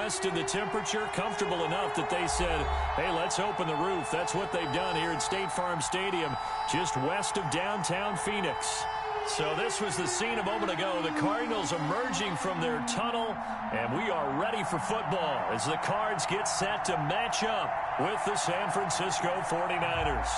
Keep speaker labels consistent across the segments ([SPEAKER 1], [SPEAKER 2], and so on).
[SPEAKER 1] adjusted the temperature, comfortable enough that they said, hey, let's open the roof. That's what they've done here at State Farm Stadium, just west of downtown Phoenix. So this was the scene a moment ago. The Cardinals emerging from their tunnel, and we are ready for football as the Cards get set to match up with the San Francisco 49ers.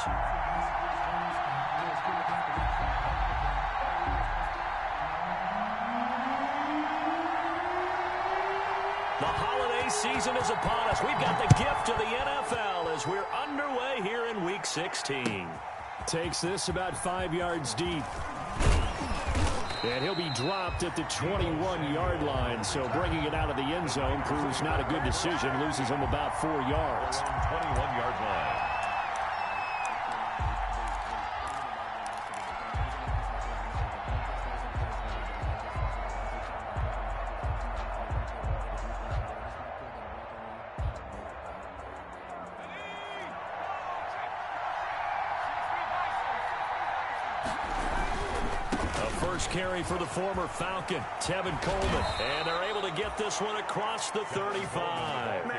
[SPEAKER 1] The holiday season is upon us. We've got the gift of the NFL as we're underway here in Week 16.
[SPEAKER 2] Takes this about 5 yards deep. And he'll be dropped at the 21-yard line. So bringing it out of the end zone proves not a good decision. Loses him about 4 yards.
[SPEAKER 3] 21-yard line.
[SPEAKER 1] Carry for the former Falcon, Tevin Coleman, and they're able to get this one across the 35.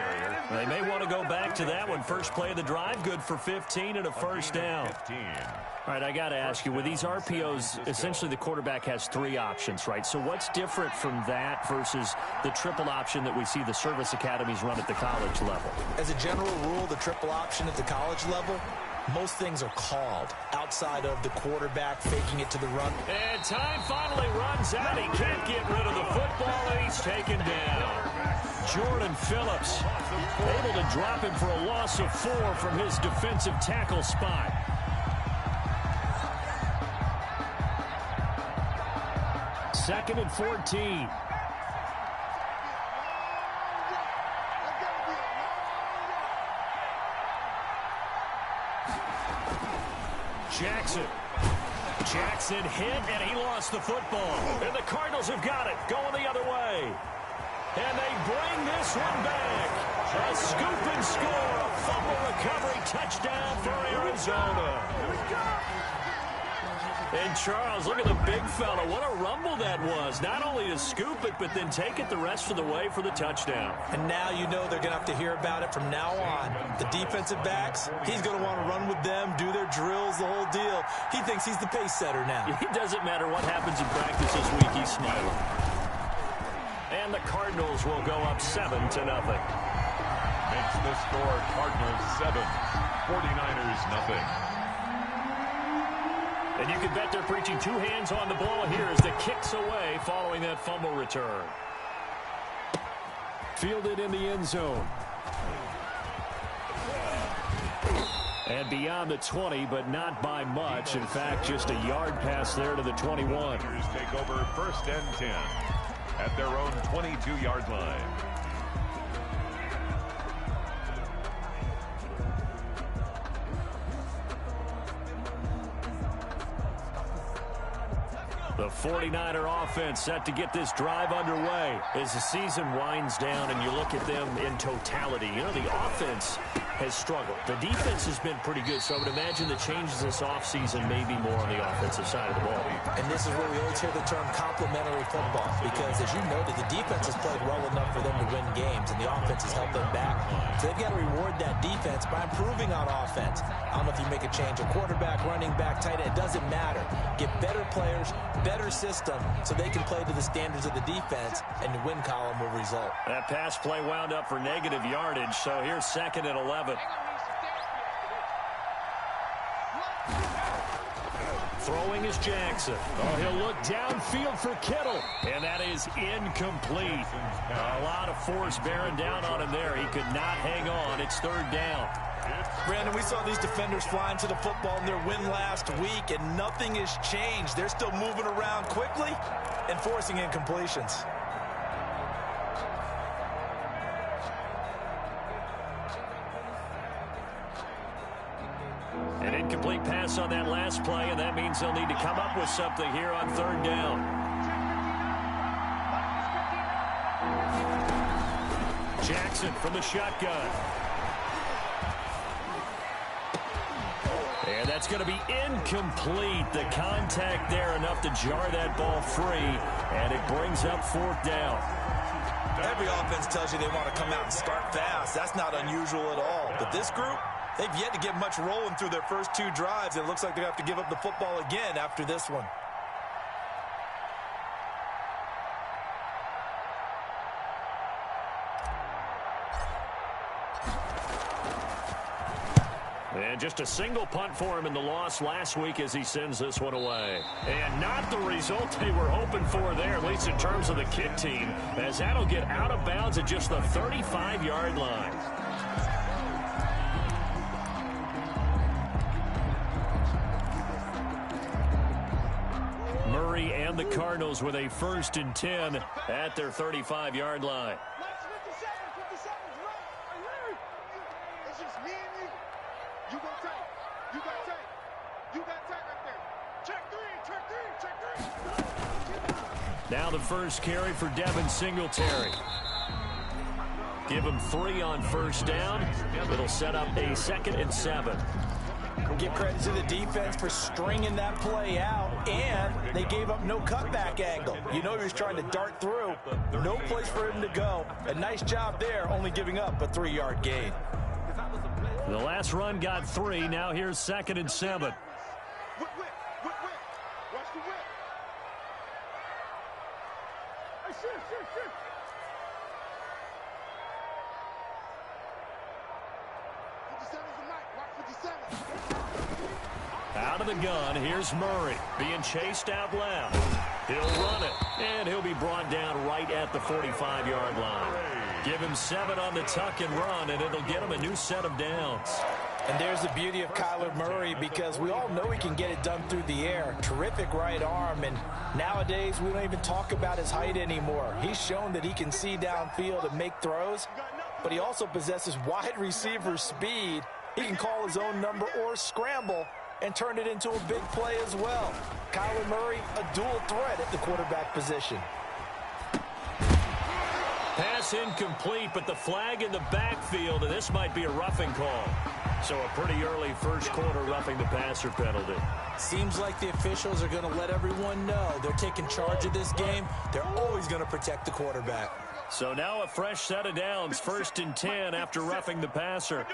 [SPEAKER 1] They may want to go back to that one. First play of the drive, good for 15 and a first down. All right, I got to ask you, with these RPOs, essentially the quarterback has 3 options, right? So what's different from that versus the triple option that we see the service academies run at the college level?
[SPEAKER 4] As a general rule, the triple option at the college level, most things are called outside of the quarterback faking it to the run.
[SPEAKER 1] And time finally runs out. He can't get rid of the football, and he's taken down. Jordan Phillips able to drop him for a loss of 4 from his defensive tackle spot. Second and 14. Jackson hit, and he lost the football. And the Cardinals have got it, going the other way. And they bring this one back. A scoop and score, a fumble recovery, touchdown for Arizona. And Charles, look at the big fella. What a rumble that was. Not only to scoop it, but then take it the rest of the way for the touchdown.
[SPEAKER 4] And now you know they're going to have to hear about it from now on. The defensive backs, he's going to want to run with them, do their drills, the whole deal. He thinks he's the pace setter now.
[SPEAKER 1] It doesn't matter what happens in practice this week, he's smiling. And the Cardinals will go up 7-0.
[SPEAKER 3] Makes the score Cardinals 7, 49ers nothing.
[SPEAKER 1] And you can bet they're preaching 2 hands on the ball here as the kick's away following that fumble return.
[SPEAKER 2] Fielded in the end zone. And beyond the 20, but not by much. In fact, just a yard pass there to the 21.
[SPEAKER 3] Take over 1st and 10 at their own 22-yard line.
[SPEAKER 1] The 49er offense set to get this drive underway as the season winds down and you look at them in totality. You know, the offense has struggled. The defense has been pretty good, so I would imagine the changes this offseason may be more on the offensive side of the ball.
[SPEAKER 4] And this is where we always hear the term complementary football because, as you noted, the defense has played well enough for them to win games, and the offense has helped them back. So they've got to reward that defense by improving on offense. I don't know if you make a change, a quarterback, running back, tight end, it doesn't matter. Get better players, better system, so they can play to the standards of the defense, and the win column will result.
[SPEAKER 1] That pass play wound up for negative yardage, so here's 2nd and 11. Throwing is Jackson. Oh, he'll look downfield for Kittle. And that is incomplete. A lot of force bearing down on him there. He could not hang on. It's 3rd down.
[SPEAKER 4] Brandon, we saw these defenders flying to the football in their win last week, and nothing has changed. They're still moving around quickly and forcing incompletions.
[SPEAKER 1] An incomplete pass on that last play, and that means they'll need to come up with something here on 3rd down. Jackson from the shotgun. And that's going to be incomplete. The contact there enough to jar that ball free, and it brings up 4th down.
[SPEAKER 4] Every offense tells you they want to come out and start fast. That's not unusual at all. But this group, they've yet to get much rolling through their first 2 drives. It looks like they have to give up the football again after this one.
[SPEAKER 1] And just a single punt for him in the loss last week as he sends this one away. And not the result they were hoping for there, at least in terms of the kick team, as that'll get out of bounds at just the 35-yard line. Murray and the Cardinals with a 1st and 10 at their 35-yard line. Now the first carry for Devin Singletary. Give him 3 on 1st down. It'll set up a 2nd and 7.
[SPEAKER 4] Give credit to the defense for stringing that play out, and they gave up no cutback angle. You know he was trying to dart through. No place for him to go. A nice job there, only giving up a 3-yard gain.
[SPEAKER 1] The last run got 3. Now here's 2nd and 7. Out of the gun, here's Murray being chased out left. He'll run it, and he'll be brought down right at the 45-yard line. Give him 7 on the tuck and run, and it'll get him a new set of downs.
[SPEAKER 4] And there's the beauty of Kyler Murray, because we all know he can get it done through the air. Terrific right arm, and nowadays we don't even talk about his height anymore. He's shown that he can see downfield and make throws, but he also possesses wide receiver speed. He can call his own number or scramble and turn it into a big play as well. Kyler Murray, a dual threat at the quarterback position.
[SPEAKER 1] Pass incomplete, but the flag in the backfield, and this might be a roughing call. So a pretty early first quarter roughing the passer penalty.
[SPEAKER 4] Seems like the officials are going to let everyone know they're taking charge of this game. They're always going to protect the quarterback.
[SPEAKER 1] So now a fresh set of downs, 1st and 10 after roughing the passer.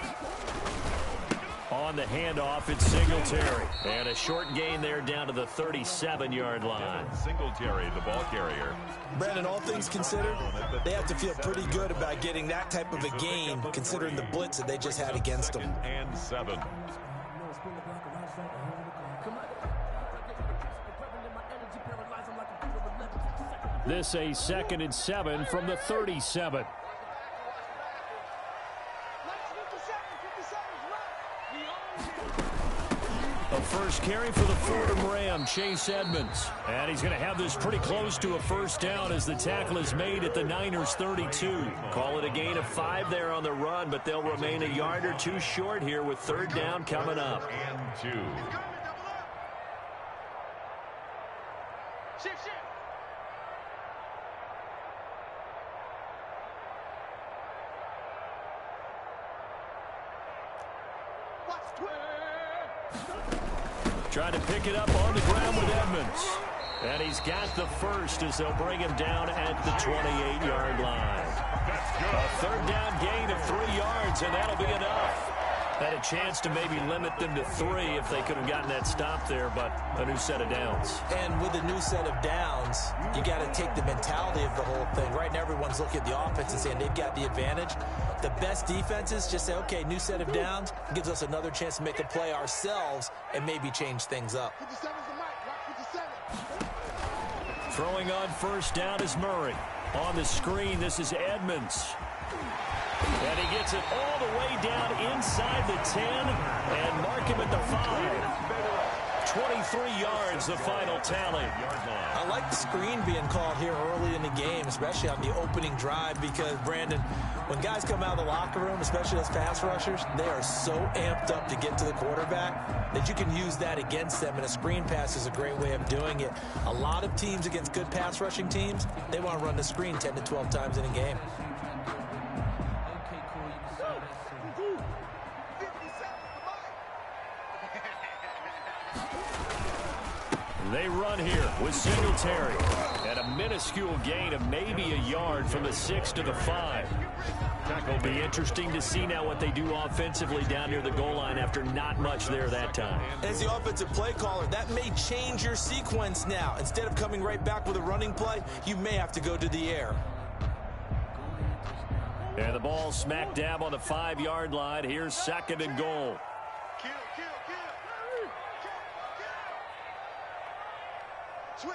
[SPEAKER 1] On the handoff, it's Singletary. And a short gain there down to the 37-yard line.
[SPEAKER 3] Singletary, the ball carrier.
[SPEAKER 4] Brandon, all things considered, they have to feel pretty good about getting that type of a gain, considering the blitz that they just had against them.
[SPEAKER 3] 2nd and 7.
[SPEAKER 2] This a 2nd and 7 from the 37.
[SPEAKER 1] A first carry for the Fordham Ram, Chase Edmonds. And he's going to have this pretty close to a 1st down as the tackle is made at the Niners' 32. Call it a gain of 5 there on the run, but they'll remain a yard or 2 short here with 3rd down coming up.
[SPEAKER 3] And 2.
[SPEAKER 1] Trying to pick it up on the ground with Edmonds. And he's got the first as they'll bring him down at the 28-yard line. A 3rd down gain of 3 yards, and that'll be enough. Had a chance to maybe limit them to 3 if they could have gotten that stop there, but a new set of downs.
[SPEAKER 4] And with a new set of downs, you got to take the mentality of the whole thing. Right now, everyone's looking at the offense and saying they've got the advantage. The best defenses just say, okay, new set of downs, gives us another chance to make a play ourselves and maybe change things up.
[SPEAKER 1] Throwing on 1st down is Murray. On the screen, this is Edmonds. And he gets it all the way down inside the 10 and mark him at the 5. 23 yards, the final tally.
[SPEAKER 4] I like the screen being called here early in the game, especially on the opening drive, because, Brandon, when guys come out of the locker room, especially those pass rushers, they are so amped up to get to the quarterback that you can use that against them, and a screen pass is a great way of doing it. A lot of teams against good pass rushing teams, they want to run the screen 10 to 12 times in a game.
[SPEAKER 1] They run here with Singletary. And
[SPEAKER 2] And a minuscule gain of maybe a yard from the 6 to the 5. It'll be interesting to see now what they do offensively down near the goal line after not much there that time.
[SPEAKER 4] As the offensive play caller, that may change your sequence now. Instead of coming right back with a running play, you may have to go to the air.
[SPEAKER 2] And the ball smack dab on the 5-yard line. Here's 2nd and goal.
[SPEAKER 5] Switch.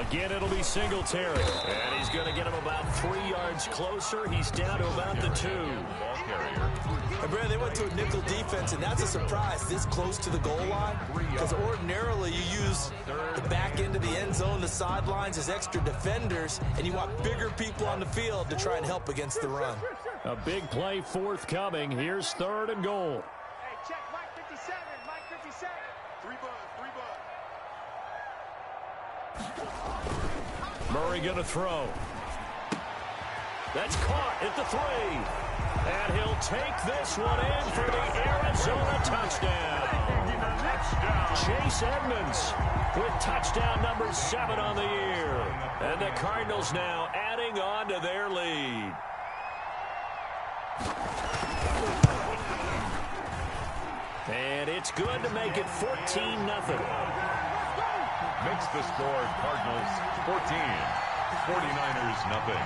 [SPEAKER 2] Again, it'll be Singletary. And he's going to get him about 3 yards closer. He's down to about the 2.
[SPEAKER 3] Ball carrier.
[SPEAKER 4] And Brad, they went to a nickel defense, and that's a surprise this close to the goal line. Because ordinarily you use the back end of the end zone, the sidelines as extra defenders, and you want bigger people on the field to try and help against the run.
[SPEAKER 2] A big play forthcoming. Here's 3rd and goal.
[SPEAKER 5] Hey, check Mike 57. Mike 57. 3 bucks.
[SPEAKER 2] Murray going to throw. That's caught at the 3. And he'll take this one in for the Arizona touchdown. Chase Edmonds with touchdown number 7 on the year. And the Cardinals now adding on to their lead. And it's good to make it 14-0.
[SPEAKER 3] Makes the score Cardinals 14, 49ers nothing.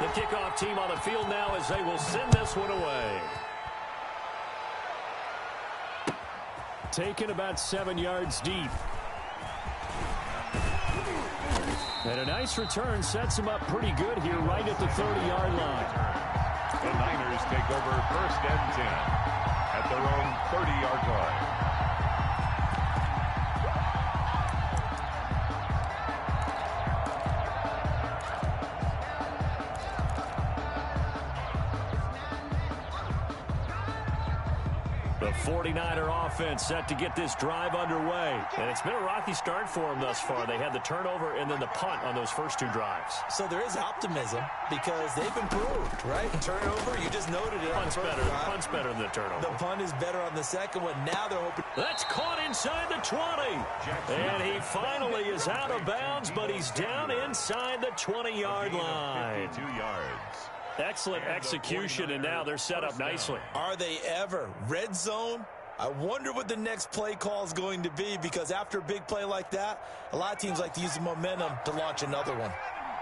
[SPEAKER 2] The kickoff team on the field now as they will send this one away. Taken about 7 yards deep. And a nice return sets him up pretty good here right at the 30-yard line.
[SPEAKER 3] The Niners take over 1st and 10 at their own 30-yard line.
[SPEAKER 2] The 49er offense set to get this drive underway. And it's been a rocky start for them thus far. They had the turnover and then the punt on those first 2 drives.
[SPEAKER 4] So there is optimism because they've improved, right? Turnover, you just noted it.
[SPEAKER 2] Punt's better than the turnover.
[SPEAKER 4] The punt is better on the second one. Now they're hoping.
[SPEAKER 2] That's caught inside the 20. And he finally is out of bounds, but he's down inside the 20-yard line.
[SPEAKER 3] 52 yards.
[SPEAKER 2] Excellent execution, and now they're set up nicely.
[SPEAKER 4] Are they ever? Red zone? I wonder what the next play call is going to be, because after a big play like that, a lot of teams like to use the momentum to launch another one.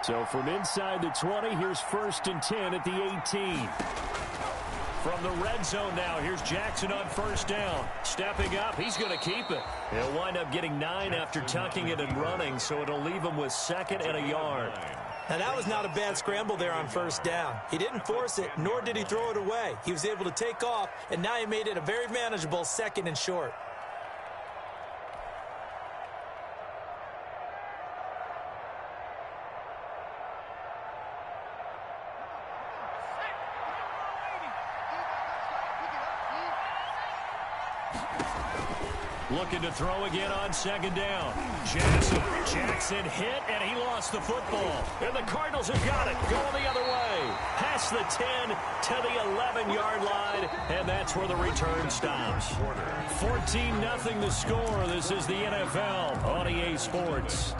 [SPEAKER 2] So from inside the 20, here's 1st and 10 at the 18. From the red zone now, here's Jackson on 1st down. Stepping up, he's going to keep it. He'll wind up getting 9 after tucking it and running, so it'll leave him with 2nd and a yard.
[SPEAKER 4] Now, that was not a bad scramble there on 1st down. He didn't force it, nor did he throw it away. He was able to take off, and now he made it a very manageable 2nd and short.
[SPEAKER 2] Looking to throw again on 2nd down. Jackson hit, and he lost the football. And the Cardinals have got it, going the other way. Past the 10 to the 11-yard line, and that's where the return stops. 14-0 the score. This is the NFL on EA Sports.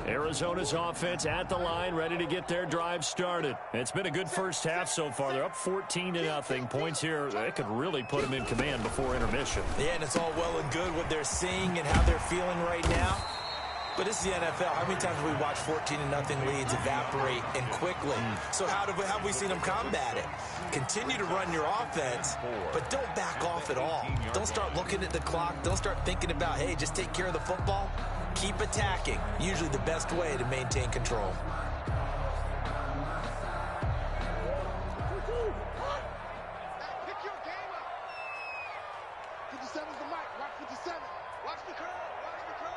[SPEAKER 2] Arizona's offense at the line, ready to get their drive started. It's been a good first half so far. They're up 14-0. Points here, they could really put them in command before intermission.
[SPEAKER 4] Yeah, and it's all well and good what they're seeing and how they're feeling right now. But this is the NFL. How many times have we watched 14-0 leads evaporate and quickly? So how have we seen them combat it? Continue to run your offense, but don't back off at all. Don't start looking at the clock. Don't start thinking about, hey, just take care of the football. Keep attacking. Usually the best way to maintain control.
[SPEAKER 5] Pick your game up. 57's the mic. Watch 57. Watch the curl. Watch the curl.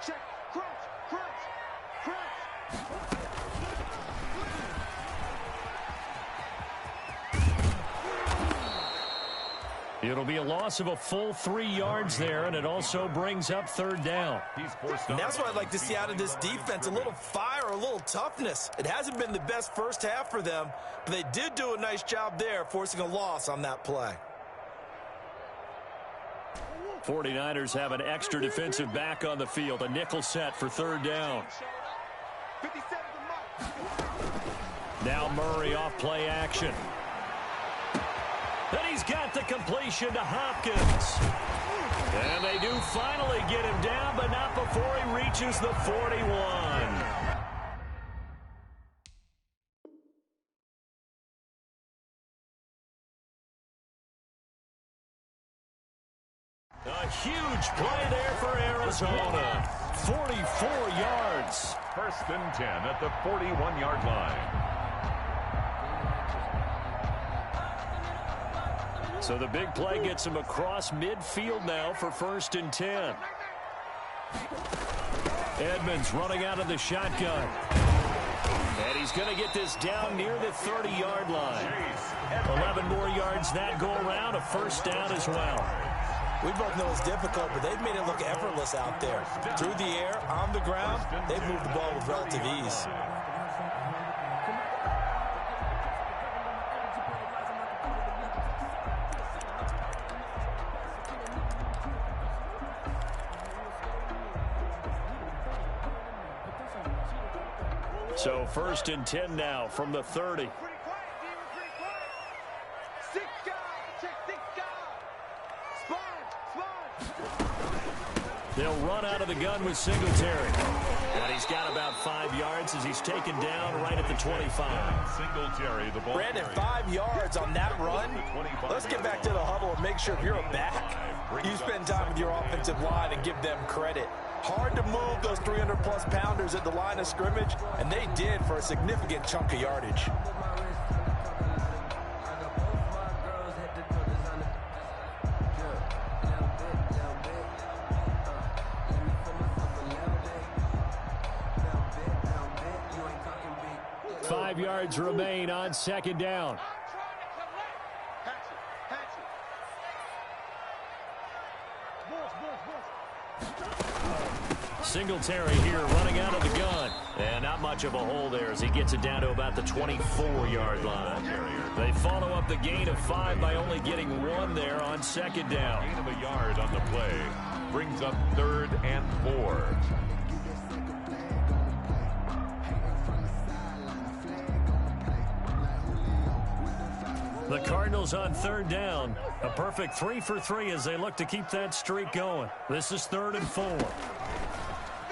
[SPEAKER 5] Check. Crunch. Crunch. Crunch.
[SPEAKER 1] It'll be a loss of a full 3 yards there, and it also brings up third down.
[SPEAKER 4] And that's what I'd like to see out of this defense, a little fire, a little toughness. It hasn't been the best first half for them, but they did do a nice job there, forcing a loss on that play.
[SPEAKER 1] 49ers have an extra defensive back on the field, a nickel set for third down. Now Murray off play action. And he's got the completion to Hopkins. And they do finally get him down, but not before he reaches the 41. A huge play there for Arizona. 44 yards.
[SPEAKER 3] 1st and 10 at the 41-yard line.
[SPEAKER 1] So the big play gets him across midfield now for 1st and 10. Edmonds running out of the shotgun. And he's going to get this down near the 30-yard line. 11 more yards that go around, a first down as well.
[SPEAKER 4] We both know it's difficult, but they've made it look effortless out there. Through the air, on the ground, they've moved the ball with relative ease.
[SPEAKER 1] So 1st and 10 now from the 30. They'll run out of the gun with Singletary. And he's got about 5 yards as he's taken down right at the 25.
[SPEAKER 3] Singletary, the ball.
[SPEAKER 4] Brandon, 5 yards on that run. Let's get back to the huddle and make sure if you're a back, you spend time with your offensive line and give them credit. Hard to move those 300-plus pounders at the line of scrimmage, and they did for a significant chunk of yardage.
[SPEAKER 2] Five yards remain on 2nd down.
[SPEAKER 1] Singletary here running out of the gun. And not much of a hole there as he gets it down to about the 24-yard line. They follow up the gain of 5 by only getting 1 there on 2nd down.
[SPEAKER 3] Gain of a yard on the play. Brings up 3rd and 4.
[SPEAKER 1] The Cardinals on 3rd down. A perfect 3 for 3 as they look to keep that streak going. This is 3rd and 4.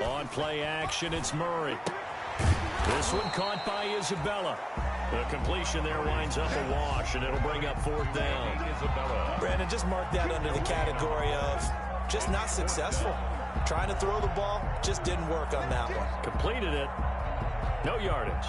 [SPEAKER 1] On play action, it's Murray. This one caught by Isabella. The completion there winds up a wash, and it'll bring up 4th down.
[SPEAKER 3] Isabella.
[SPEAKER 4] Brandon, just mark that under the category of just not successful. Trying to throw the ball, just didn't work on that one.
[SPEAKER 1] Completed it. No yardage.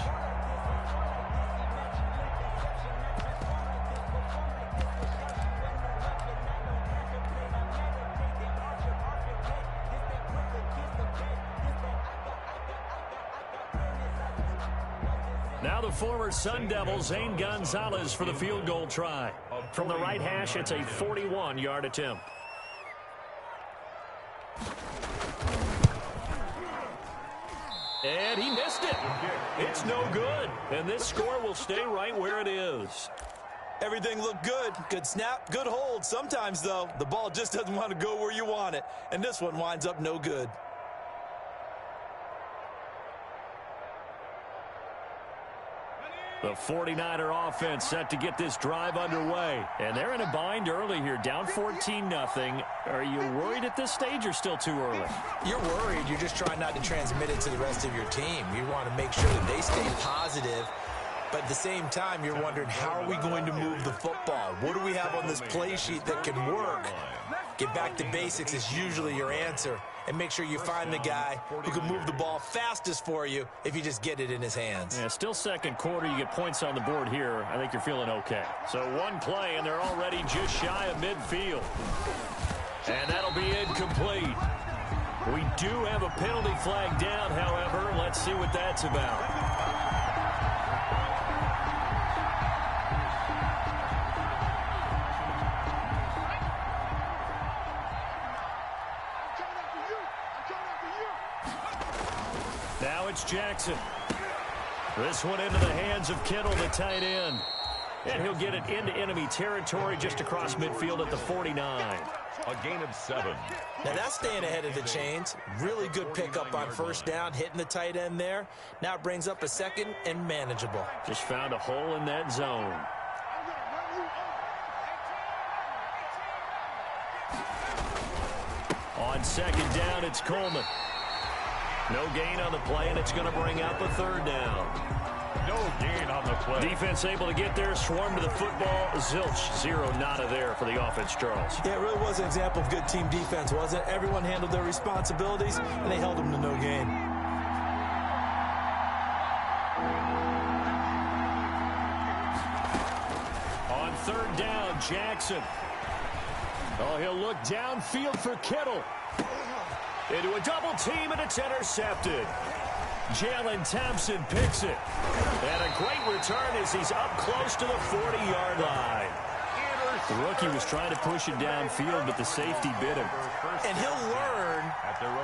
[SPEAKER 1] Now the former Sun Devil, Zane Gonzalez, for the field goal try. From the right hash, it's a 41-yard attempt. And he missed it. It's no good. And this score will stay right where it is.
[SPEAKER 4] Everything looked good. Good snap, good hold. Sometimes, though, the ball just doesn't want to go where you want it. And this one winds up no good.
[SPEAKER 1] The 49er offense set to get this drive underway. And they're in a bind early here, down 14-0. Are you worried at this stage or still too early?
[SPEAKER 4] You're worried. You're just trying not to transmit it to the rest of your team. You want to make sure that they stay positive. But at the same time, you're wondering, how are we going to move the football? What do we have on this play sheet that can work? Get back to basics is usually your answer. And make sure you find the guy who can move the ball fastest for you if you just get it in his hands.
[SPEAKER 1] Yeah, still second quarter. You get points on the board here. I think you're feeling okay. So one play, and they're already just shy of midfield. And that'll be incomplete. We do have a penalty flag down, however. Let's see what that's about. Now it's Jackson. This one into the hands of Kittle, the tight end. And he'll get it into enemy territory just across midfield at the 49.
[SPEAKER 3] A gain of 7.
[SPEAKER 4] Now that's staying ahead of the chains. Really good pickup on first down, hitting the tight end there. Now it brings up a second and manageable.
[SPEAKER 1] Just found a hole in that zone. On second down, it's Coleman. No gain on the play, and it's going to bring up a third down.
[SPEAKER 3] No gain on the play.
[SPEAKER 1] Defense able to get there, swarm to the football. Zilch, zero nada there for the offense, Charles.
[SPEAKER 4] Yeah, it really was an example of good team defense, wasn't it? Everyone handled their responsibilities, and they held them to no gain.
[SPEAKER 2] On third down, Jackson. Oh, he'll look downfield for Kittle.
[SPEAKER 1] Into a double team, and it's intercepted. Jalen Thompson picks it. And a great return as he's up close to the 40-yard line.
[SPEAKER 2] The rookie was trying to push it downfield, but the safety bit him.
[SPEAKER 4] And he'll learn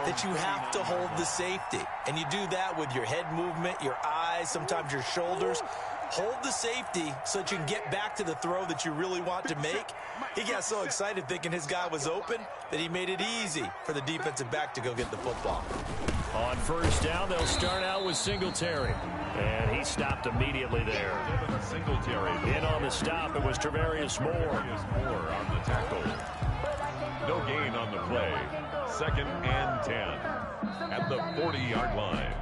[SPEAKER 4] that you have to hold the safety. And you do that with your head movement, your eyes, sometimes your shoulders. Hold the safety so that you can get back to the throw that you really want to make. He got so excited thinking his guy was open that he made it easy for the defensive back to go get the football.
[SPEAKER 1] On first down, they'll start out with Singletary. And he stopped immediately there. In on the stop, it was Travarius Moore.
[SPEAKER 3] On the tackle. No gain on the play. 2nd and 10 at the 40-yard line.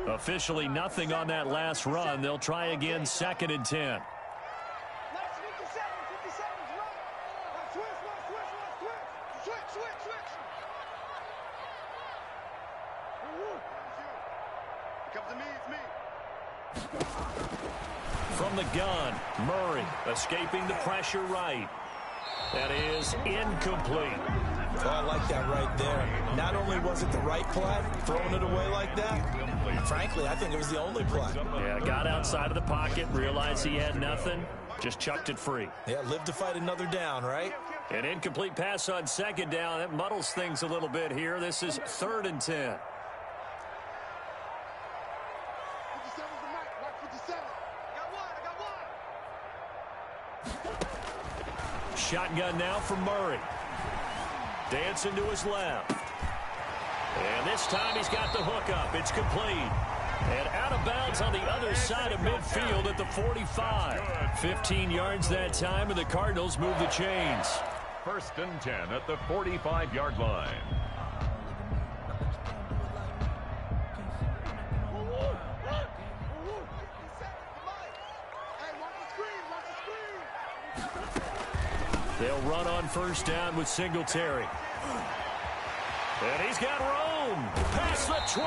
[SPEAKER 1] Officially nothing on that last run. They'll try again, 2nd and 10. From the gun, Murray escaping the pressure right. That is incomplete.
[SPEAKER 4] Oh, I like that right there. Not only was it the right play, throwing it away like that, frankly, I think it was the only play.
[SPEAKER 1] Yeah, got outside of the pocket, realized he had nothing, just chucked it free.
[SPEAKER 4] Yeah, live to fight another down, right?
[SPEAKER 1] An incomplete pass on 2nd down. That muddles things a little bit here. This is 3rd and 10. Shotgun now from Murray. Dancing to his left. And this time he's got the hook up. It's complete. And out of bounds on the other side of midfield at the 45. 15 yards that time, and the Cardinals move the chains.
[SPEAKER 3] 1st and 10 at the 45-yard line.
[SPEAKER 1] They'll run on first down with Singletary. And he's got room. Past the 20.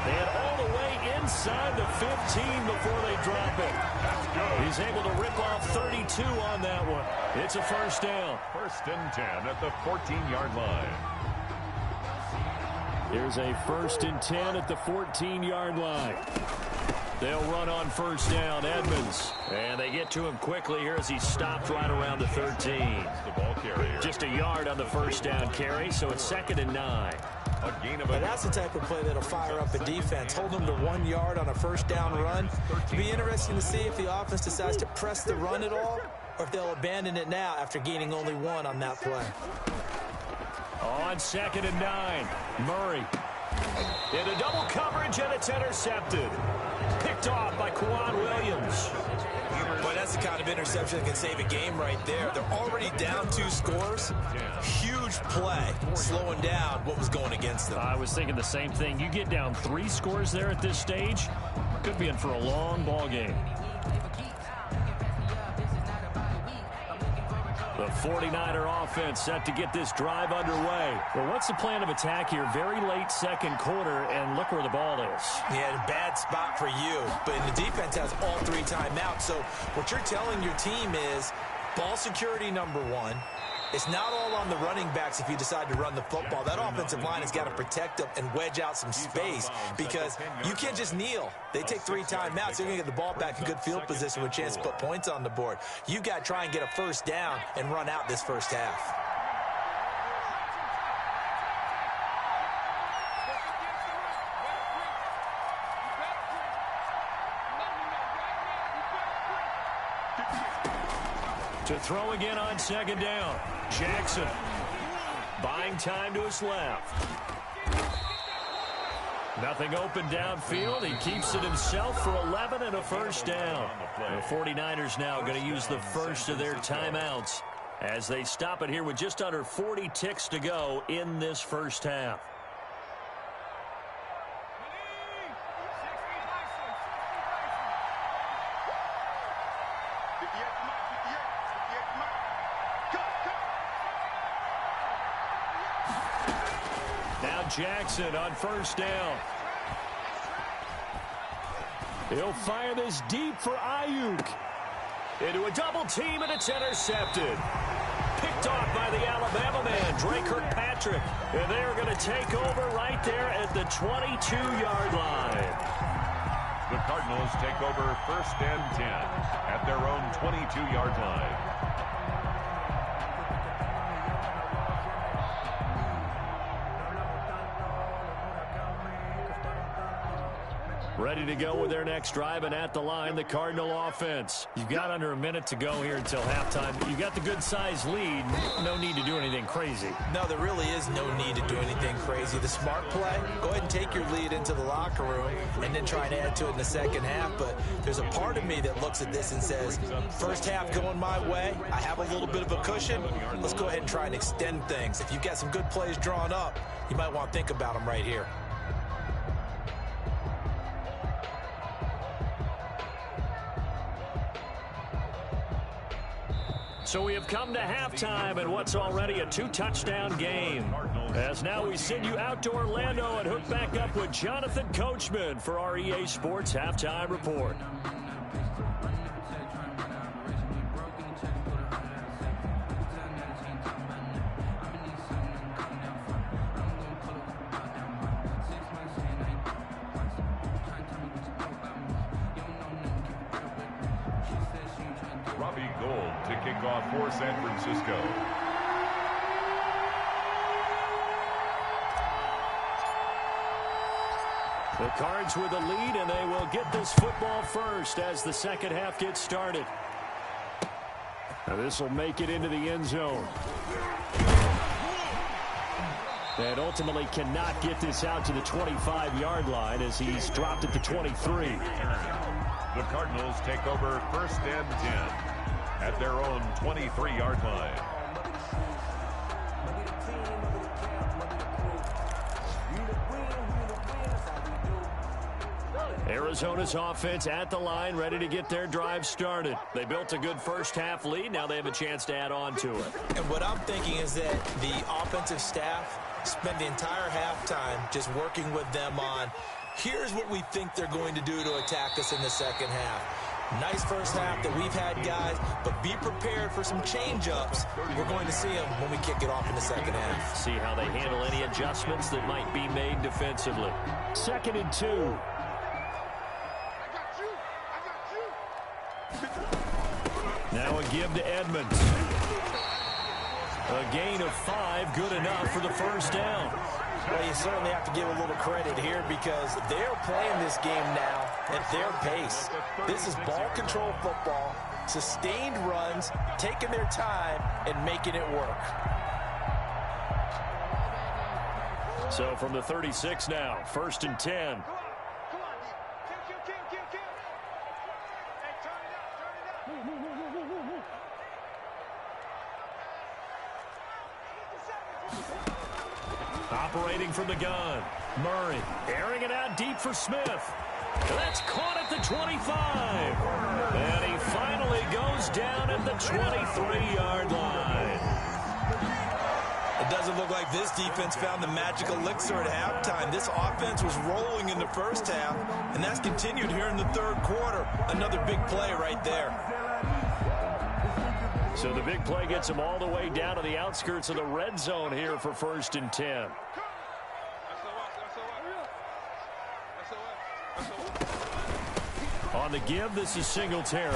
[SPEAKER 1] And all the way inside the 15 before they drop it. He's able to rip off 32 on that one. It's a first down.
[SPEAKER 3] 1st and 10 at the 14-yard line.
[SPEAKER 2] Here's a 1st and 10 at the 14-yard line.
[SPEAKER 1] They'll run on first down, Edmonds. And they get to him quickly here as he stopped right around the 13.
[SPEAKER 3] The ball carrier.
[SPEAKER 1] Just a yard on the first down carry, so it's 2nd and 9.
[SPEAKER 3] A gain of
[SPEAKER 4] But that's the type of play that'll fire up a defense. Hold them to 1 yard on a first down run. It'll be interesting to see if the offense decides to press the run at all, or if they'll abandon it now after gaining only 1 on that play.
[SPEAKER 1] On 2nd and 9, Murray. Into double coverage, and it's intercepted. Picked off by Kwan Williams.
[SPEAKER 4] Boy, that's the kind of interception that can save a game right there. They're already down 2 scores. Huge play, slowing down what was going against them.
[SPEAKER 1] I was thinking the same thing. You get down 3 scores there at this stage, could be in for a long ball game. The 49er offense set to get this drive underway. Well, what's the plan of attack here? Very late second quarter, and look where the ball is.
[SPEAKER 4] Yeah, bad spot for you. But the defense has all 3 timeouts. So what you're telling your team is ball security number 1, It's not all on the running backs if you decide to run the football. That offensive line has got to protect them and wedge out some space because you can't just kneel. They take 3 timeouts. They're going to get the ball back in good field position with a chance to put points on the board. You've got to try and get a first down and run out this first half.
[SPEAKER 1] To throw again on second down. Jackson buying time to his left. Nothing open downfield. He keeps it himself for 11 and a first down. The 49ers now going to use the first of their timeouts as they stop it here with just under 40 ticks to go in this first half. Jackson on first down.
[SPEAKER 2] He'll fire this deep for Ayuk.
[SPEAKER 1] Into a double team, and it's intercepted. Picked off by the Alabama man, Drake Kirkpatrick. And they are going to take over right there at the 22-yard line.
[SPEAKER 3] The Cardinals take over first and 10 at their own 22-yard line.
[SPEAKER 1] Ready to go with their next drive, and at the line, the Cardinal offense. You've got under a minute to go here until halftime. You've got the good-sized lead. No need to do anything crazy.
[SPEAKER 4] No, there really is no need to do anything crazy. The smart play, go ahead and take your lead into the locker room and then try and add to it in the second half. But there's a part of me that looks at this and says, first half going my way, I have a little bit of a cushion. Let's go ahead and try and extend things. If you've got some good plays drawn up, you might want to think about them right here.
[SPEAKER 1] So we have come to halftime in what's already a 2-touchdown game. As now we send you out to Orlando and hook back up with Jonathan Coachman for our EA Sports Halftime Report.
[SPEAKER 3] For San Francisco.
[SPEAKER 1] The Cards with the lead, and they will get this football first as the second half gets started.
[SPEAKER 2] Now this will make it into the end zone. And ultimately cannot get this out to the 25-yard line as he's dropped at the 23.
[SPEAKER 3] The Cardinals take over first and 10 at their own 23-yard line.
[SPEAKER 1] Arizona's offense at the line, ready to get their drive started. They built a good first-half lead. Now they have a chance to add on to it.
[SPEAKER 4] And what I'm thinking is that the offensive staff spent the entire halftime just working with them on, here's what we think they're going to do to attack us in the second half. Nice first half that we've had, guys, but be prepared for some change-ups. We're going to see them when we kick it off in the second half.
[SPEAKER 1] See how they handle any adjustments that might be made defensively.
[SPEAKER 2] 2nd and 2.
[SPEAKER 1] Now a give to Edmonds. A gain of 5, good enough for the first down.
[SPEAKER 4] Well, you certainly have to give a little credit here because they're playing this game now at their pace. This is ball control football, sustained runs, taking their time, and making it work.
[SPEAKER 1] So from the 36 now, 1st and 10. Operating from the gun. Murray airing it out deep for Smith. That's caught at the 25. And he finally goes down at the 23-yard line.
[SPEAKER 4] It doesn't look like this defense found the magical elixir at halftime. This offense was rolling in the first half, and that's continued here in the third quarter. Another big play right there.
[SPEAKER 2] So the big play gets them all the way down to the outskirts of the red zone here for 1st and 10. On the give, this is Singletary.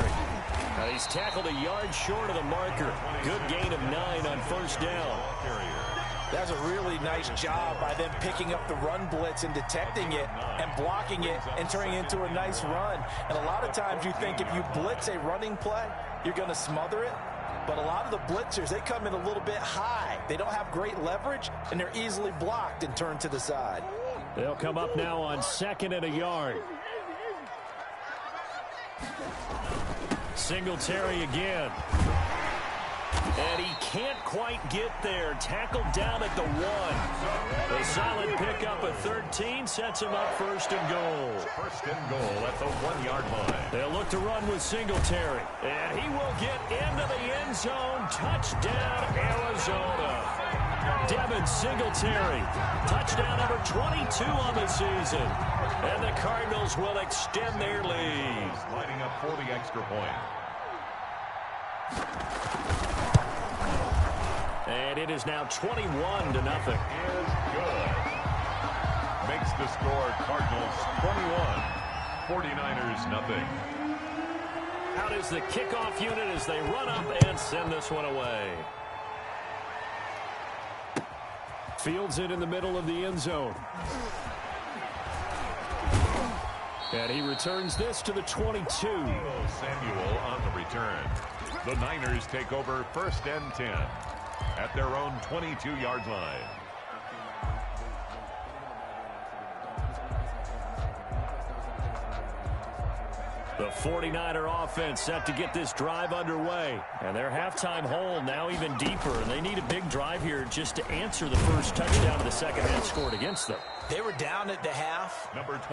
[SPEAKER 2] Now he's tackled a yard short of the marker. Good gain of 9 on 1st down.
[SPEAKER 4] That's a really nice job by them picking up the run blitz and detecting it and blocking it and turning it into a nice run. And a lot of times you think if you blitz a running play, you're going to smother it. But a lot of the blitzers, they come in a little bit high. They don't have great leverage, and they're easily blocked and turned to the side.
[SPEAKER 2] They'll come up now on 2nd and a yard. Singletary again. And he can't quite get there. Tackled down at the 1. A solid pickup at 13 sets him up 1st and goal.
[SPEAKER 3] 1st and goal at the 1-yard line.
[SPEAKER 2] They'll look to run with Singletary. And he will get into the end zone. Touchdown, Arizona. Devin Singletary. Touchdown number 22 on the season. And the Cardinals will extend their lead.
[SPEAKER 3] Lining up for the extra point.
[SPEAKER 2] And it is now 21-0.
[SPEAKER 3] Is good. Makes the score Cardinals 21, 49ers nothing.
[SPEAKER 2] Out is the kickoff unit as they run up and send this one away. Fields it in the middle of the end zone. And he returns this to the 22.
[SPEAKER 3] Samuel on the return. The Niners take over 1st and 10 at their own 22-yard line.
[SPEAKER 2] The 49er offense set to get this drive underway. And their halftime hole now even deeper. And they need a big drive here just to answer the first touchdown of the second half scored against them.
[SPEAKER 4] They were down at the half.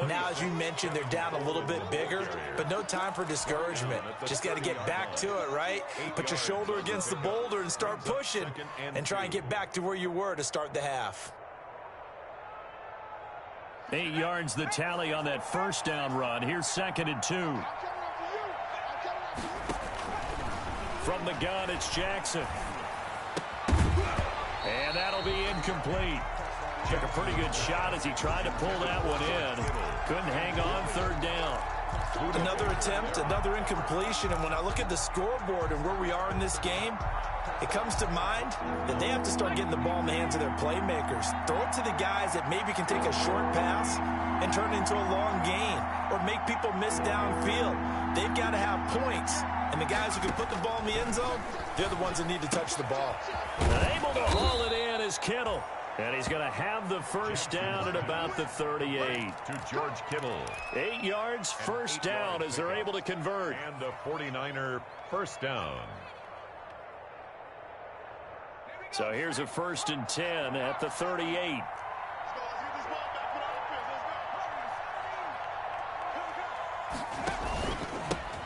[SPEAKER 4] Now, as you mentioned, they're down a little bit bigger, but no time for discouragement. Just got to get back to it, right? Put your shoulder against the boulder and start pushing and try and get back to where you were to start the half.
[SPEAKER 2] 8 yards the tally on that 1st down run. Here's 2nd and 2. From the gun, it's Jackson. And that'll be incomplete. Took a pretty good shot as he tried to pull that one in. Couldn't hang on 3rd down.
[SPEAKER 4] Another attempt, another incompletion. And when I look at the scoreboard and where we are in this game, it comes to mind that they have to start getting the ball in the hands of their playmakers. Throw it to the guys that maybe can take a short pass and turn it into a long gain or make people miss downfield. They've got to have points. And the guys who can put the ball in the end zone, they're the ones that need to touch the ball.
[SPEAKER 2] Able to haul it in is Kittle. And he's going to have the 1st down at about the 38.
[SPEAKER 3] To George Kittle.
[SPEAKER 2] 8 yards, 1st down as they're able to convert.
[SPEAKER 3] And a 49er 1st down.
[SPEAKER 2] So here's a 1st and 10 at the 38.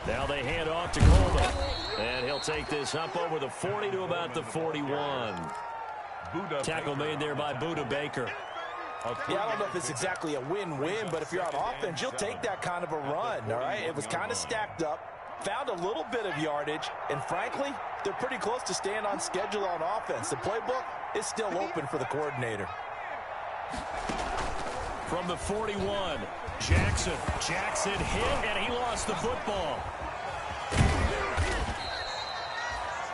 [SPEAKER 2] Now they hand off to Coleman. And he'll take this up over the 40 to about the 41. Tackle made there by Buda Baker.
[SPEAKER 4] Yeah, I don't know if it's exactly a win-win, but if you're on offense, you'll take that kind of a run, all right? It was kind of stacked up, found a little bit of yardage, and frankly, they're pretty close to staying on schedule on offense. The playbook is still open for the coordinator.
[SPEAKER 2] From the 41, Jackson. Jackson hit, and he lost the football.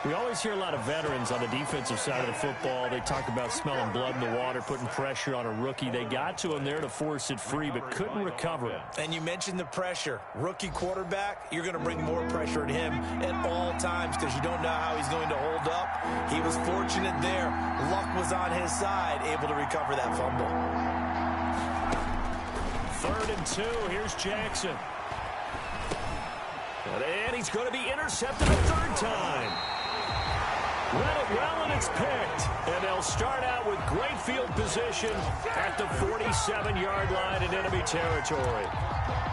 [SPEAKER 2] We always hear a lot of veterans on the defensive side of the football. They talk about smelling blood in the water, putting pressure on a rookie. They got to him there to force it free, but couldn't recover.
[SPEAKER 4] And you mentioned the pressure. Rookie quarterback, you're going to bring more pressure at him at all times because you don't know how he's going to hold up. He was fortunate there. Luck was on his side, able to recover that fumble.
[SPEAKER 2] 3rd and 2. Here's Jackson. And he's going to be intercepted a 3rd time. Read it well, and it's picked. And they'll start out with great field position at the 47-yard line in enemy territory.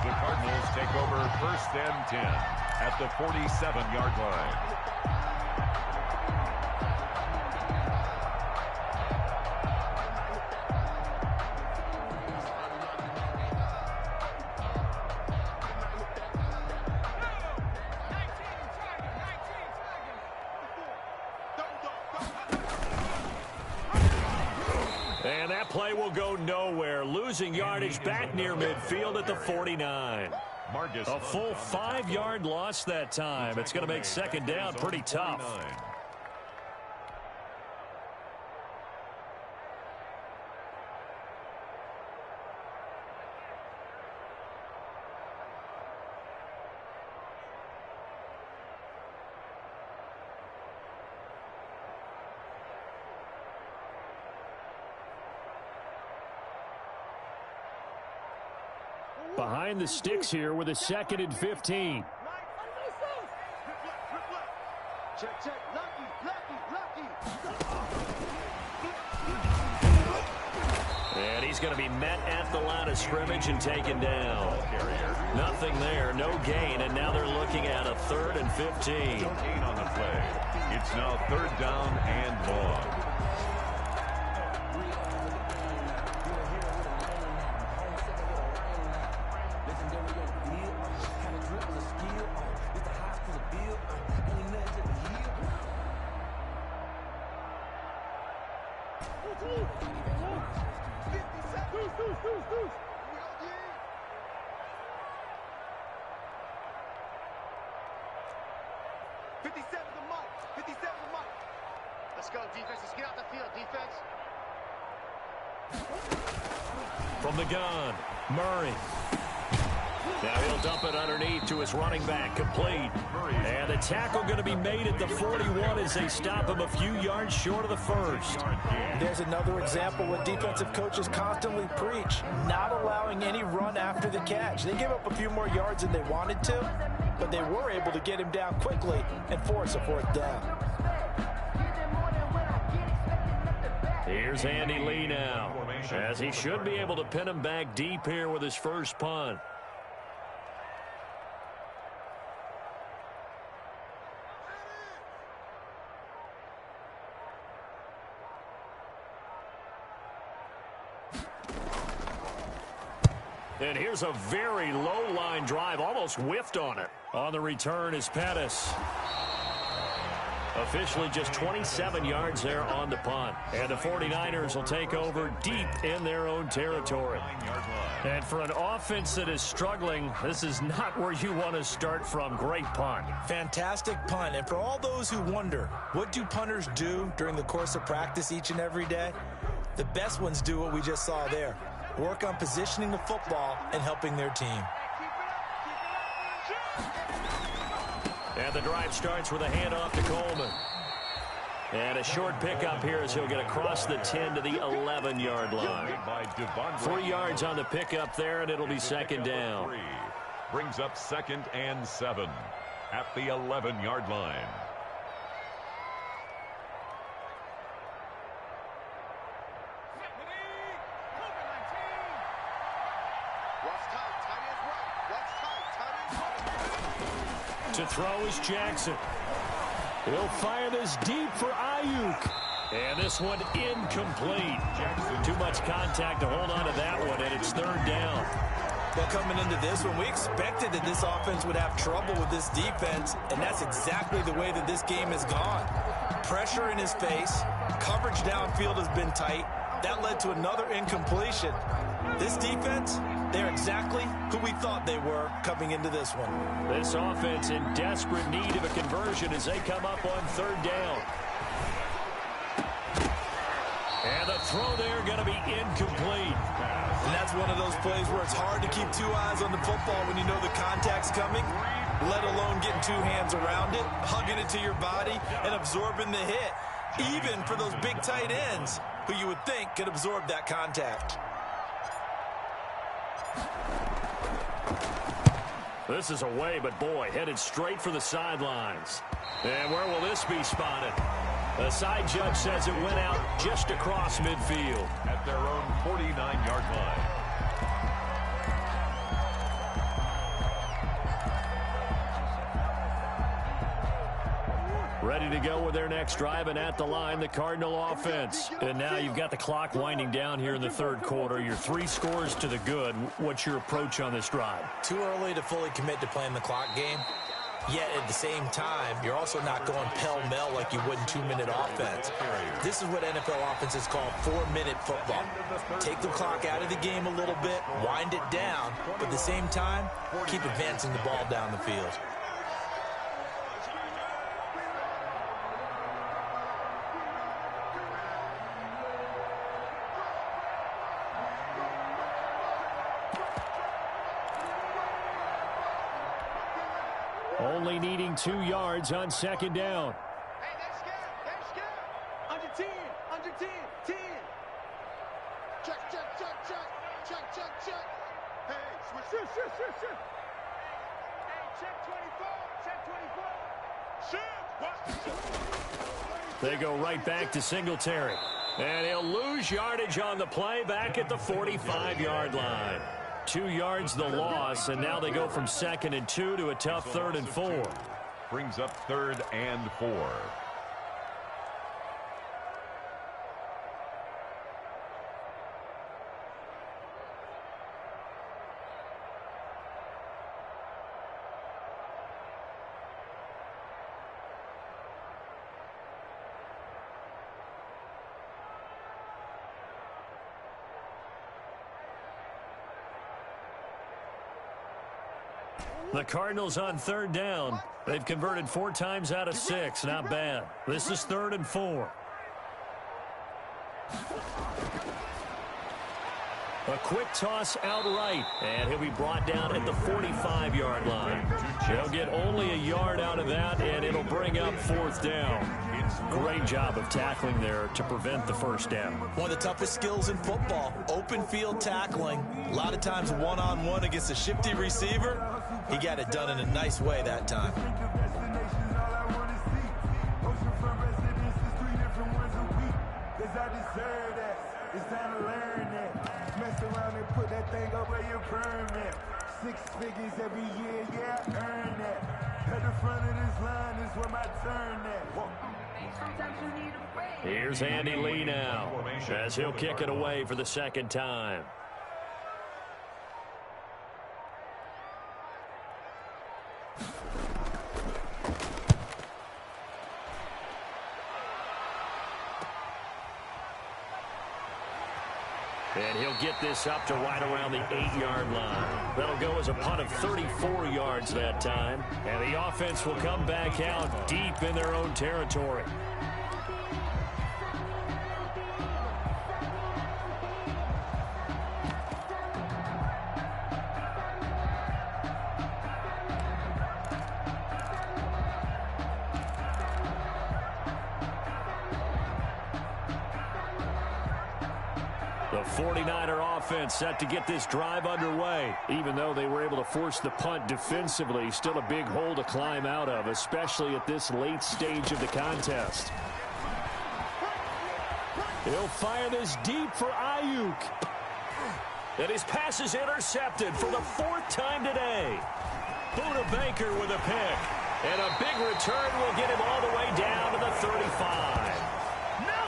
[SPEAKER 3] The Cardinals take over 1st and 10 at the 47-yard line.
[SPEAKER 1] That play will go nowhere. Losing yardage back near midfield at the 49. A full 5-yard loss that time. It's going to make second down pretty tough.
[SPEAKER 2] Behind the sticks here with a 2nd and 15.
[SPEAKER 5] Check, check. Lucky.
[SPEAKER 1] And he's going to be met at the line of scrimmage and taken down. Nothing there, no gain, and now they're looking at a 3rd and 15.
[SPEAKER 3] No gain on the play. It's now 3rd down and long.
[SPEAKER 5] Let's go, defense. Let's get out the field, defense.
[SPEAKER 1] From the gun, Murray. Now he'll dump it underneath to his running back, complete. And the tackle going to be made at the 41 as they stop him a few yards short of the first.
[SPEAKER 4] There's another example what defensive coaches constantly preach, not allowing any run after the catch. They gave up a few more yards than they wanted to, but they were able to get him down quickly and force a 4th down.
[SPEAKER 1] Here's Andy Lee now, as he should be able to pin him back deep here with his first punt. And here's a very low line drive, almost whiffed on it. On the return is Pettis. Officially just 27 yards there on the punt. And the 49ers will take over deep in their own territory. And for an offense that is struggling, this is not where you want to start from. Great punt.
[SPEAKER 4] Fantastic punt. And for all those who wonder, what do punters do during the course of practice each and every day? The best ones do what we just saw there. Work on positioning the football and helping their team.
[SPEAKER 1] And the drive starts with a handoff to Coleman. And a short pickup here as he'll get across the 10 to the 11-yard line. 3 yards on the pickup there, and it'll be second down.
[SPEAKER 3] Brings up 2nd and 7 at the 11-yard line.
[SPEAKER 1] To throw is Jackson. He'll fire this deep for Ayuk. And this one incomplete. Too much contact to hold on to that one, and it's 3rd down.
[SPEAKER 4] Well, coming into this one, we expected that this offense would have trouble with this defense, and that's exactly the way that this game has gone. Pressure in his face. Coverage downfield has been tight. That led to another incompletion. This defense, they're exactly who we thought they were coming into this one.
[SPEAKER 1] This offense in desperate need of a conversion as they come up on 3rd down. And the throw there going to be incomplete.
[SPEAKER 4] And that's one of those plays where it's hard to keep 2 eyes on the football when you know the contact's coming, let alone getting 2 hands around it, hugging it to your body, and absorbing the hit. Even for those big tight ends who you would think could absorb that contact.
[SPEAKER 1] This is away, but boy, headed straight for the sidelines. And where will this be spotted? The side judge says it went out just across midfield.
[SPEAKER 3] At their own 49-yard line.
[SPEAKER 1] Ready to go with their next drive, and at the line, the Cardinal offense. And now you've got the clock winding down here in the 3rd quarter. Your 3 scores to the good. What's your approach on this drive?
[SPEAKER 4] Too early to fully commit to playing the clock game. Yet at the same time, you're also not going pell-mell like you would in 2-minute offense. This is what NFL offenses call 4-minute football. Take the clock out of the game a little bit, wind it down, but at the same time, keep advancing the ball down the field.
[SPEAKER 2] Only needing 2 yards on second down.
[SPEAKER 5] Hey, they're scared. Under 10, under 10, 10. Check. Hey, switch. Hey, check 24.
[SPEAKER 1] They go right back to Singletary. And he'll lose yardage on the play back at the 45-yard line. 2 yards the loss, and now they go from 2nd and 2 to a tough 3rd and 4.
[SPEAKER 3] Brings up 3rd and 4.
[SPEAKER 1] The Cardinals on 3rd down. They've converted 4 times out of 6. Not bad. This is 3rd and 4. A quick toss out right, and he'll be brought down at the 45-yard line. They'll get only a yard out of that, and it'll bring up 4th down. Great job of tackling there to prevent the first down.
[SPEAKER 4] One of the toughest skills in football, open field tackling. A lot of times one-on-one against a shifty receiver. He got it done in a nice way that time.
[SPEAKER 6] It's time to learn that. Mess around and put that thing over your permit. 6 figures every year, yeah, I earn that. At the front of this line is where my turn at.
[SPEAKER 1] Here's Andy Lee now, as he'll kick it away for the 2nd time. And he'll get this up to right around the 8-yard line. That'll go as a punt of 34 yards that time. And the offense will come back out deep in their own territory. The 49er offense set to get this drive underway. Even though they were able to force the punt defensively, still a big hole to climb out of, especially at this late stage of the contest. He'll fire this deep for Ayuk. And his pass is intercepted for the 4th time today. Buda Baker with a pick. And a big return will get him all the way down to the 35.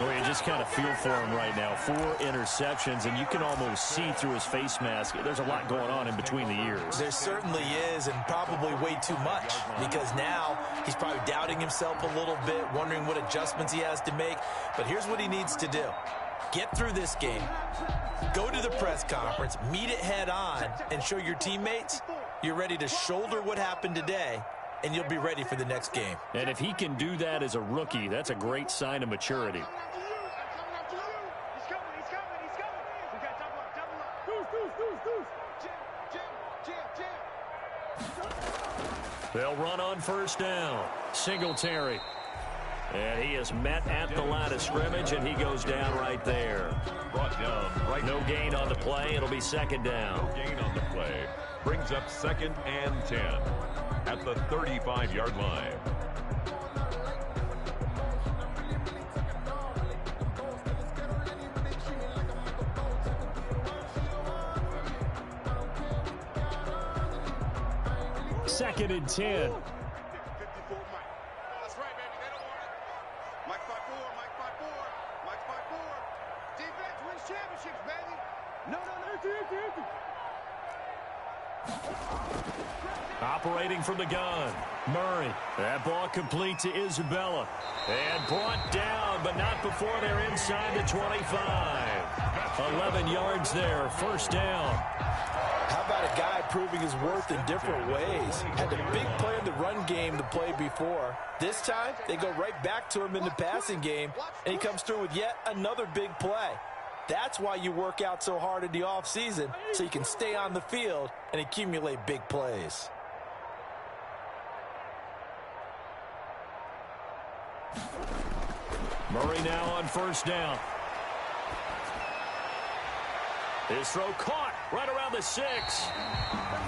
[SPEAKER 1] Well, you just kind of feel for him right now. 4 interceptions, and you can almost see through his face mask. There's a lot going on in between the ears.
[SPEAKER 4] There certainly is, and probably way too much, because now he's probably doubting himself a little bit, wondering what adjustments he has to make. But here's what he needs to do. Get through this game, go to the press conference, meet it head on, and show your teammates you're ready to shoulder what happened today, and you'll be ready for the next game.
[SPEAKER 1] And if he can do that as a rookie, that's a great sign of maturity. They'll run on 1st down. Singletary. And he is met at the line of scrimmage, and he goes down right there.
[SPEAKER 3] Brought down right.
[SPEAKER 1] No gain on the play. It'll be 2nd down.
[SPEAKER 3] No gain on the play. Brings up 2nd and 10 at the 35-yard line.
[SPEAKER 2] Second and 10.
[SPEAKER 5] 54 Mike. That's right, baby. They don't want it. Mike 5-4, Mike 5-4, Mike 5-4. Defense wins championships, baby. No.
[SPEAKER 1] Operating from the gun, Murray. That ball complete to Isabella. And brought down, but not before they're inside the 25. 11 yards there, first down.
[SPEAKER 4] How about a guy proving his worth in different ways? Had a big play in the run game the play before. This time, they go right back to him in the passing game, and he comes through with yet another big play. That's why you work out so hard in the offseason, so you can stay on the field and accumulate big plays.
[SPEAKER 1] Murray now on first down. His throw caught right around the 6.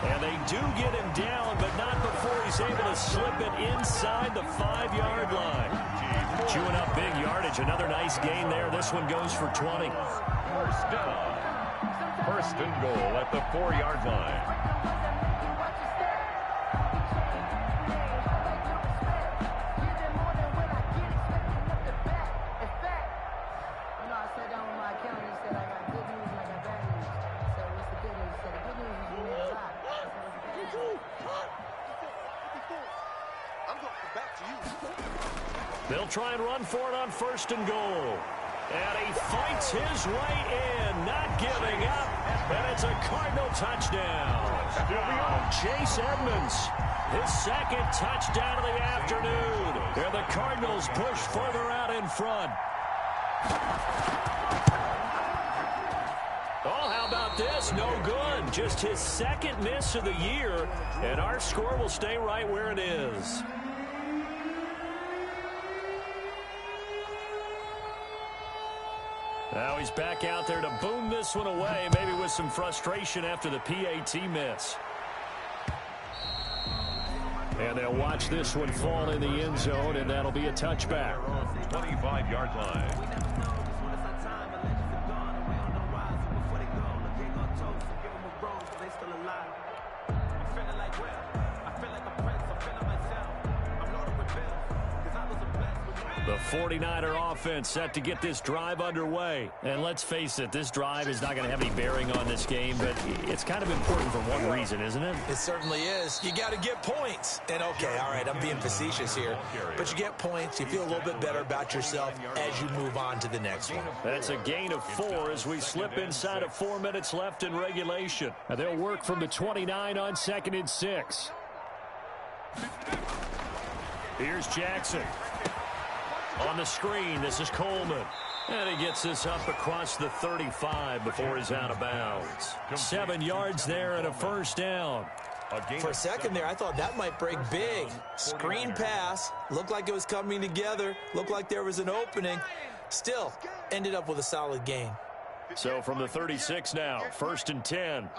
[SPEAKER 1] And they do get him down, but not before he's able to slip it inside the 5-yard line. Chewing up big yardage. Another nice gain there. This one goes for 20.
[SPEAKER 3] First down. First and goal at the 4-yard line.
[SPEAKER 1] They'll try and run for it on first and goal. And he fights his way in, not giving up. And it's a Cardinal touchdown. Chase Edmonds, his second touchdown of the afternoon. And the Cardinals push further out in front. Oh, how about this? No good. Just his second miss of the year. And our score will stay right where it is. Now he's back out there to boom this one away, maybe with some frustration after the PAT miss.
[SPEAKER 2] And they'll watch this one fall in the end zone, and that'll be a touchback.
[SPEAKER 3] 25-yard line.
[SPEAKER 1] The 49er offense set to get this drive underway. And let's face it, this drive is not going to have any bearing on this game, but it's kind of important for one reason, isn't it?
[SPEAKER 4] It certainly is. You got to get points. And okay, all right, I'm being facetious here. But you get points, you feel a little bit better about yourself as you move on to the next one.
[SPEAKER 1] That's a gain of 4 as we slip inside of 4 minutes left in regulation.
[SPEAKER 2] And they'll work from the 29 on 2nd and 6.
[SPEAKER 1] Here's Jackson. On the screen, this is Coleman. And he gets this up across the 35 before he's out of bounds. 7 yards there and a first down.
[SPEAKER 4] For a second there, I thought that might break big. Screen pass. Looked like it was coming together. Looked like there was an opening. Still, ended up with a solid gain.
[SPEAKER 1] So from the 36 now, 1st and 10.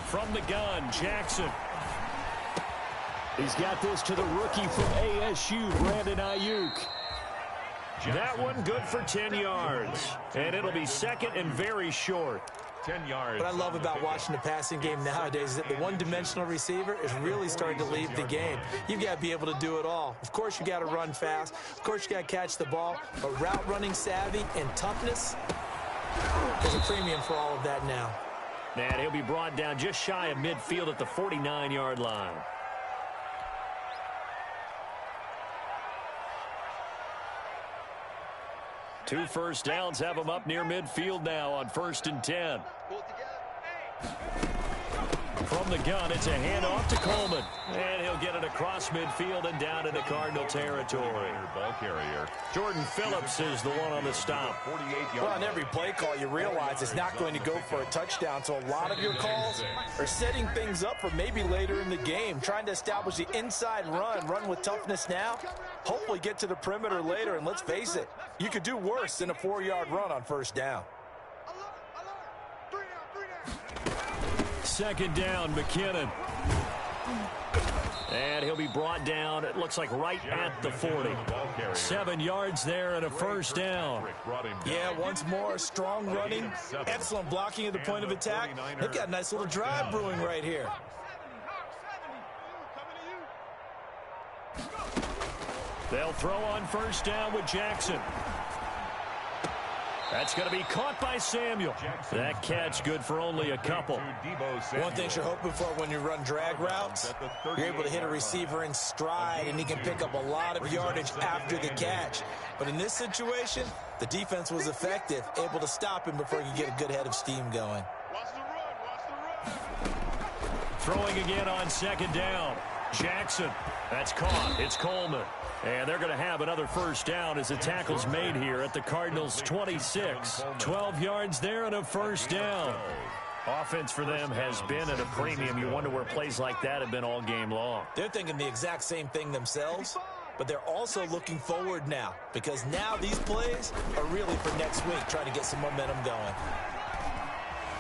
[SPEAKER 1] From the gun, Jackson.
[SPEAKER 2] He's got this to the rookie from ASU, Brandon Ayuk.
[SPEAKER 1] That one good for 10 yards. And it'll be second and very short.
[SPEAKER 3] 10 yards.
[SPEAKER 4] What I love about watching the passing game nowadays is that the one-dimensional receiver is really starting to leave the game. You've got to be able to do it all. Of course, you got to run fast. Of course, you got to catch the ball. But route running savvy and toughness, there's a premium for all of that now.
[SPEAKER 1] And he'll be brought down just shy of midfield at the 49-yard line. 2 first downs have him up near midfield now on 1st and 10. From the gun, it's a handoff to Coleman. And he'll get it across midfield and down into Cardinal territory.
[SPEAKER 3] Ball carrier.
[SPEAKER 1] Jordan Phillips is the one on the stop.
[SPEAKER 4] Well, on every play call, you realize it's not going to go for a touchdown. So a lot of your calls are setting things up for maybe later in the game, trying to establish the inside run with toughness now. Hopefully get to the perimeter later. And let's face it, you could do worse than a 4-yard run on first down.
[SPEAKER 1] 2nd down, McKinnon. And he'll be brought down, it looks like right at the 40. 7 yards there and a first down.
[SPEAKER 4] Yeah, once more, strong running, excellent blocking at the point of attack. They've got a nice little drive brewing right here.
[SPEAKER 1] They'll throw on first down with Jackson. That's going to be caught by Samuel. That catch good for only a couple.
[SPEAKER 4] One thing you're hoping for when you run drag routes, you're able to hit a receiver in stride, and he can pick up a lot of yardage after the catch. But in this situation, the defense was effective, able to stop him before he could get a good head of steam going.
[SPEAKER 1] Throwing again on second down. Jackson. That's caught. It's Coleman. And they're going to have another first down as the tackle's made here at the Cardinals' 26. 12 yards there and a first down. Offense for them has been at a premium. You wonder where plays like that have been all game long.
[SPEAKER 4] They're thinking the exact same thing themselves, but they're also looking forward now because now these plays are really for next week, trying to get some momentum going.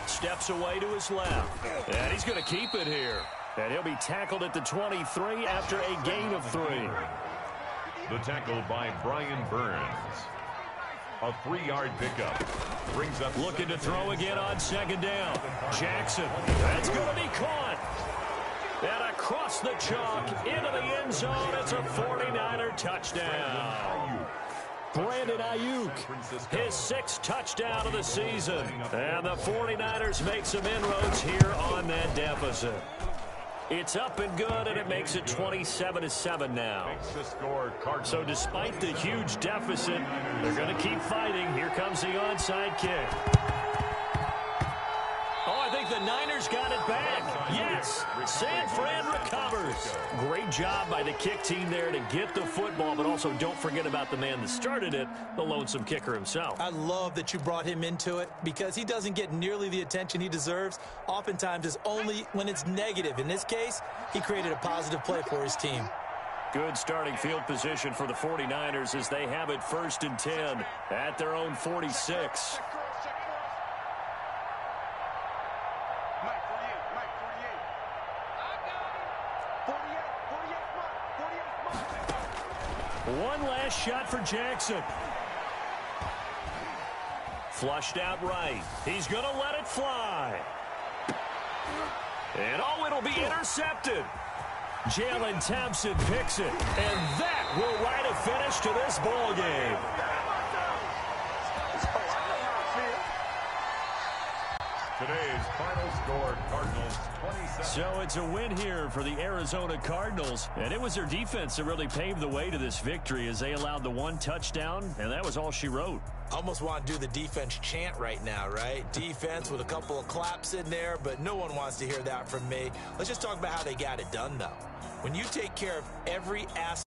[SPEAKER 1] Steps away to his left. And he's going to keep it here. And he'll be tackled at the 23 after a gain of 3.
[SPEAKER 3] The tackle by Brian Burns. A 3-yard pickup. Brings up
[SPEAKER 1] looking to throw again on second down. Jackson. That's going to be caught. And across the chalk into the end zone. It's a 49er touchdown. Brandon Ayuk, his 6th touchdown of the season. And the 49ers make some inroads here on that deficit. It's up and good, and it makes it 27-7 now. So despite the huge deficit, they're going to keep fighting. Here comes the onside kick. Oh, I think the Niners got it back. Yes, San Fran recovers. Great job by the kick team there to get the football, but also don't forget about the man that started it, the lonesome kicker himself.
[SPEAKER 4] I love that you brought him into it because he doesn't get nearly the attention he deserves. Oftentimes it's only when it's negative. In this case, he created a positive play for his team.
[SPEAKER 1] Good starting field position for the 49ers as they have it 1st and 10 at their own 46. One last shot for Jackson. Flushed out right. He's going to let it fly. And oh, it'll be intercepted. Jalen Thompson picks it. And that will write a finish to this ball game.
[SPEAKER 3] Today's final score, Cardinals 27.
[SPEAKER 1] So it's a win here for the Arizona Cardinals. And it was their defense that really paved the way to this victory as they allowed the 1 touchdown, and that was all she wrote.
[SPEAKER 4] Almost want to do the defense chant right now, right? Defense with a couple of claps in there, but no one wants to hear that from me. Let's just talk about how they got it done, though. When you take care of every aspect